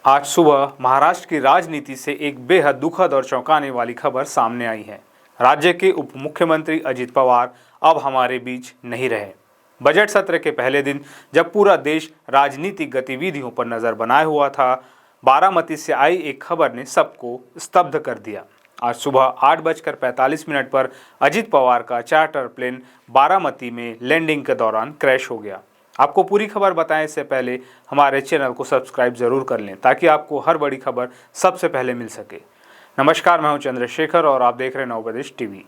आज सुबह महाराष्ट्र की राजनीति से एक बेहद दुखद और चौंकाने वाली खबर सामने आई है। राज्य के उप मुख्यमंत्री अजित पवार अब हमारे बीच नहीं रहे। बजट सत्र के पहले दिन जब पूरा देश राजनीतिक गतिविधियों पर नजर बनाए हुआ था, बारामती से आई एक खबर ने सबको स्तब्ध कर दिया। आज सुबह 8:45 पर अजित पवार का चार्टर प्लेन बारामती में लैंडिंग के दौरान क्रैश हो गया। आपको पूरी खबर बताएं इससे पहले हमारे चैनल को सब्सक्राइब जरूर कर लें ताकि आपको हर बड़ी खबर सबसे पहले मिल सके। नमस्कार, मैं हूं चंद्रशेखर और आप देख रहे हैं नवप्रदेश टीवी।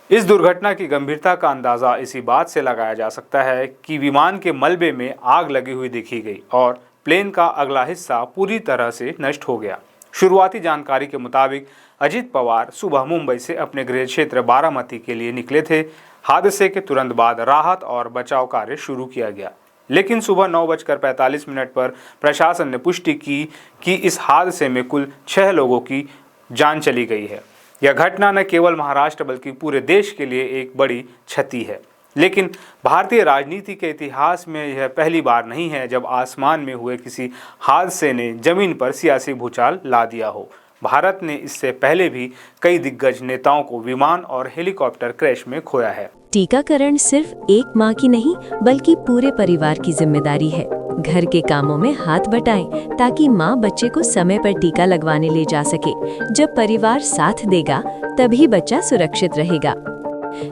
इस दुर्घटना की गंभीरता का अंदाजा इसी बात से लगाया जा सकता है कि विमान के मलबे में आग लगी हुई देखी गई और प्लेन का अगला हिस्सा पूरी तरह से नष्ट हो गया। शुरुआती जानकारी के मुताबिक अजित पवार सुबह मुंबई से अपने गृह क्षेत्र बारामती के लिए निकले थे। हादसे के तुरंत बाद राहत और बचाव कार्य शुरू किया गया, लेकिन सुबह 9:45 पर प्रशासन ने पुष्टि की कि इस हादसे में कुल 6 लोगों की जान चली गई है। यह घटना न केवल महाराष्ट्र बल्कि पूरे देश के लिए एक बड़ी क्षति है, लेकिन भारतीय राजनीति के इतिहास में यह पहली बार नहीं है जब आसमान में हुए किसी हादसे ने जमीन पर सियासी भूचाल ला दिया हो। भारत ने इससे पहले भी कई दिग्गज नेताओं को विमान और हेलीकॉप्टर क्रैश में खोया है। टीकाकरण सिर्फ एक माँ की नहीं बल्कि पूरे परिवार की जिम्मेदारी है। घर के कामों में हाथ बटाएं ताकि माँ बच्चे को समय पर टीका लगवाने ले जा सके। जब परिवार साथ देगा तभी बच्चा सुरक्षित रहेगा।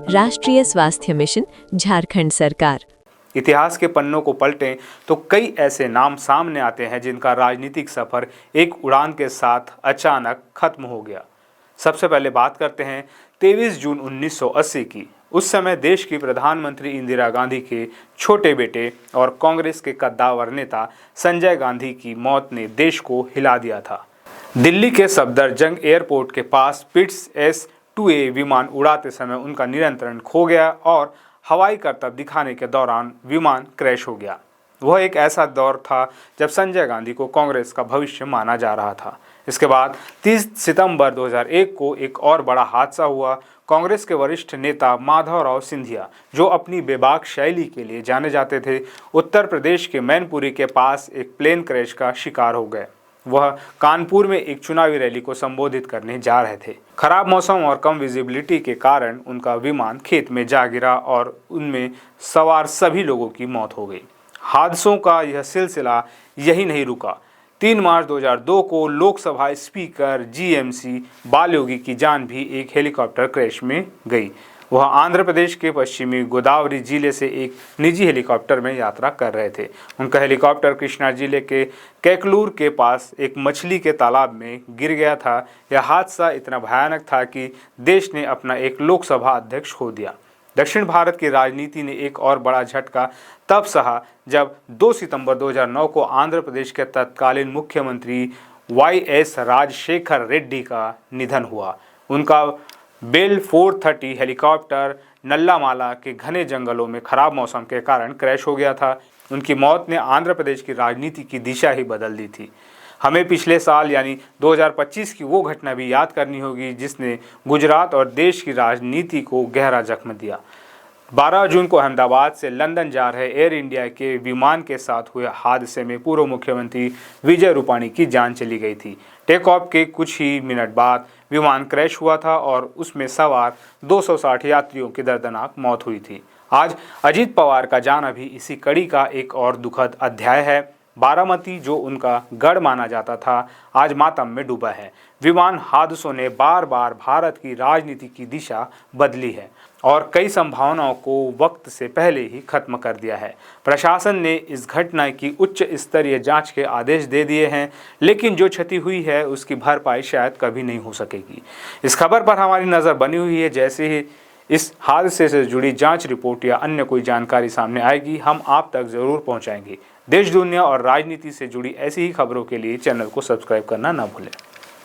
राष्ट्रीय स्वास्थ्य मिशन, झारखंड सरकार। इतिहास के पन्नों को पलटें तो कई ऐसे नाम सामने आते हैं जिनका राजनीतिक सफर एक उड़ान के साथ अचानक खत्म हो गया। सबसे पहले बात करते हैं 23 जून 1980 की। उस समय देश की प्रधानमंत्री इंदिरा गांधी के छोटे बेटे और कांग्रेस के कद्दावर नेता संजय गांधी की मौत ने देश को हिला दिया था। दिल्ली के सफदरजंग एयरपोर्ट के पास पिट्स S-2A विमान उड़ाते समय उनका नियंत्रण खो गया और हवाई करतब दिखाने के दौरान विमान क्रैश हो गया। वह एक ऐसा दौर था जब संजय गांधी को कांग्रेस का भविष्य माना जा रहा था। इसके बाद 30 सितंबर 2001 को एक और बड़ा हादसा हुआ। कांग्रेस के वरिष्ठ नेता माधवराव सिंधिया, जो अपनी बेबाक शैली के लिए जाने जाते थे, उत्तर प्रदेश के मैनपुरी के पास एक प्लेन क्रैश का शिकार हो गए। वह कानपुर में एक चुनावी रैली को संबोधित करने जा रहे थे। खराब मौसम और कम विजिबिलिटी के कारण उनका विमान खेत में जा गिरा और उनमें सवार सभी लोगों की मौत हो गई। हादसों का यह सिलसिला यही नहीं रुका। 3 मार्च 2002 को लोकसभा स्पीकर GMC बालयोगी की जान भी एक हेलीकॉप्टर क्रैश में गई। वह आंध्र प्रदेश के पश्चिमी गोदावरी जिले से एक निजी हेलीकॉप्टर में यात्रा कर रहे थे। उनका हेलीकॉप्टर कृष्णा जिले के कैकलूर के पास एक मछली के तालाब में गिर गया था। यह हादसा इतना भयानक था कि देश ने अपना एक लोकसभा अध्यक्ष खो दिया। दक्षिण भारत की राजनीति ने एक और बड़ा झटका तब सहा जब 2 सितंबर 2009 को आंध्र प्रदेश के तत्कालीन मुख्यमंत्री YS राजशेखर रेड्डी का निधन हुआ। उनका बेल 430 हेलीकॉप्टर नल्लामाला के घने जंगलों में खराब मौसम के कारण क्रैश हो गया था। उनकी मौत ने आंध्र प्रदेश की राजनीति की दिशा ही बदल दी थी। हमें पिछले साल यानी 2025 की वो घटना भी याद करनी होगी जिसने गुजरात और देश की राजनीति को गहरा जख्म दिया। 12 जून को अहमदाबाद से लंदन जा रहे एयर इंडिया के विमान के साथ हुए हादसे में पूर्व मुख्यमंत्री विजय रूपाणी की जान चली गई थी। टेक ऑफ के कुछ ही मिनट बाद विमान क्रैश हुआ था और उसमें सवार 260 यात्रियों की दर्दनाक मौत हुई थी। आज अजित पवार का जाना भी इसी कड़ी का एक और दुखद अध्याय है। बारामती, जो उनका गढ़ माना जाता था, आज मातम में डूबा है। विमान हादसों ने बार बार भारत की राजनीति की दिशा बदली है और कई संभावनाओं को वक्त से पहले ही खत्म कर दिया है। प्रशासन ने इस घटना की उच्च स्तरीय जांच के आदेश दे दिए हैं, लेकिन जो क्षति हुई है उसकी भरपाई शायद कभी नहीं हो सकेगी। इस खबर पर हमारी नज़र बनी हुई है। जैसे ही इस हादसे से जुड़ी जांच रिपोर्ट या अन्य कोई जानकारी सामने आएगी, हम आप तक जरूर पहुंचाएंगे। देश, दुनिया और राजनीति से जुड़ी ऐसी ही खबरों के लिए चैनल को सब्सक्राइब करना ना भूलें।